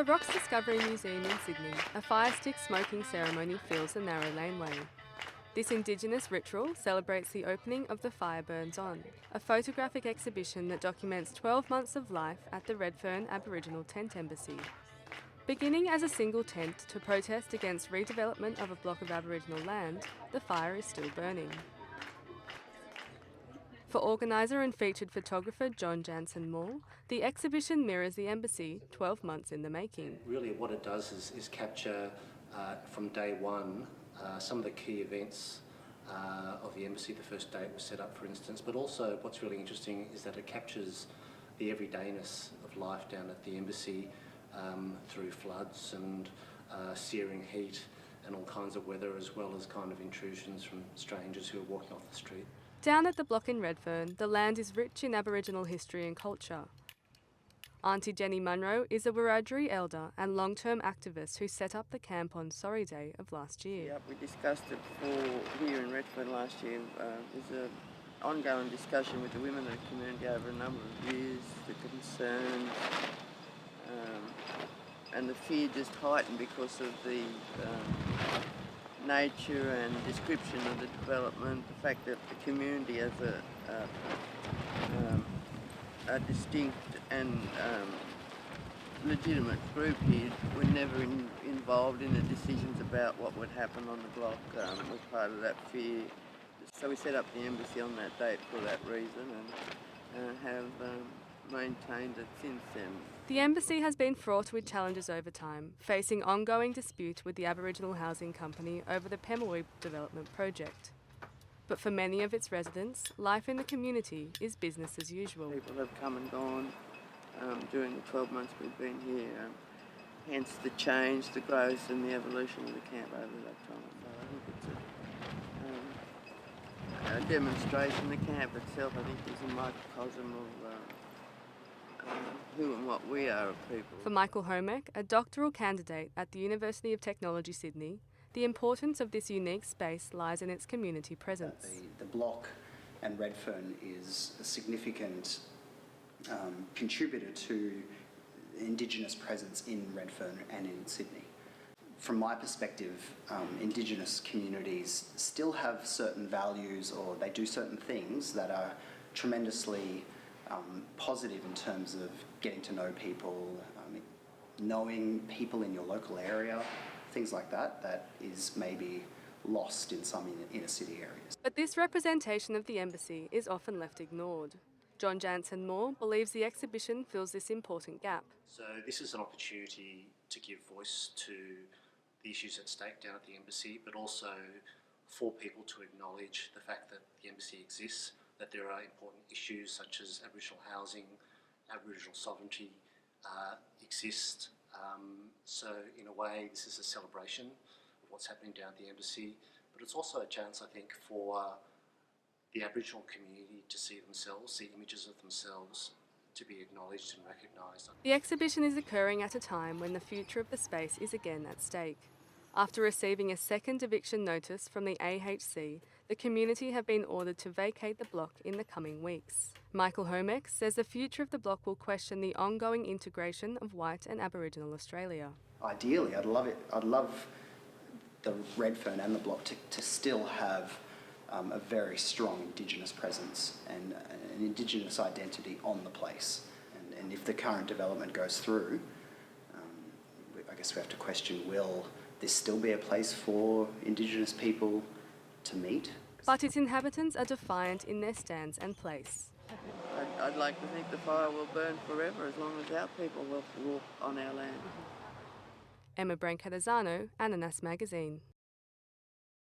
the Rocks Discovery Museum in Sydney, a fire stick smoking ceremony fills the narrow laneway. This Indigenous ritual celebrates the opening of The Fire Burns On, a photographic exhibition that documents 12 months of life at the Redfern Aboriginal Tent Embassy. Beginning as a single tent to protest against redevelopment of a block of Aboriginal land, the fire is still burning. For organiser and featured photographer John Jansen Moore, the exhibition mirrors the embassy 12 months in the making. Really what it does is capture from day one some of the key events of the embassy, the first day it was set up for instance, but also what's really interesting is that it captures the everydayness of life down at the embassy through floods and searing heat and all kinds of weather, as well as kind of intrusions from strangers who are walking off the street. Down at the block in Redfern, the land is rich in Aboriginal history and culture. Auntie Jenny Munro is a Wiradjuri elder and long-term activist who set up the camp on Sorry Day of last year. Yep, we discussed it here in Redfern last year. There's an ongoing discussion with the women of the community over a number of years. The concern and the fear just heightened because of the nature and description of the development, the fact that the community as a distinct and legitimate group here were never involved in the decisions about what would happen on the block, was part of that fear. So we set up the embassy on that date for that reason and have maintained it since then. The embassy has been fraught with challenges over time, facing ongoing dispute with the Aboriginal Housing Company over the Pemulwuy development project. But for many of its residents, life in the community is business as usual. People have come and gone during the 12 months we've been here, hence the change, the growth and the evolution of the camp over that time. So I think it's a demonstration. The camp itself, I think, is a microcosm of who and what we are as people. For Michael Homek, a doctoral candidate at the University of Technology Sydney, the importance of this unique space lies in its community presence. The block and Redfern is a significant contributor to Indigenous presence in Redfern and in Sydney. From my perspective, Indigenous communities still have certain values, or they do certain things that are tremendously positive in terms of getting to know people, knowing people in your local area, things like that, that is maybe lost in some inner city areas. But this representation of the embassy is often left ignored. John Jansen Moore believes the exhibition fills this important gap. So this is an opportunity to give voice to the issues at stake down at the embassy, but also for people to acknowledge the fact that the embassy exists, that there are important issues such as Aboriginal housing, Aboriginal sovereignty exist. So in a way, this is a celebration of what's happening down at the embassy, but it's also a chance, I think, for the Aboriginal community to see themselves, see images of themselves, to be acknowledged and recognised. The exhibition is occurring at a time when the future of the space is again at stake. After receiving a second eviction notice from the AHC, the community have been ordered to vacate the block in the coming weeks. Michael Homek says the future of the block will question the ongoing integration of white and Aboriginal Australia. Ideally, I'd love the Redfern and the block to still have a very strong Indigenous presence and an Indigenous identity on the place. And if the current development goes through, I guess we have to question, will this still be a place for Indigenous people to meet? But its inhabitants are defiant in their stance and place. I'd like to think the fire will burn forever as long as our people will walk on our land. Brancatisano, Ananas magazine.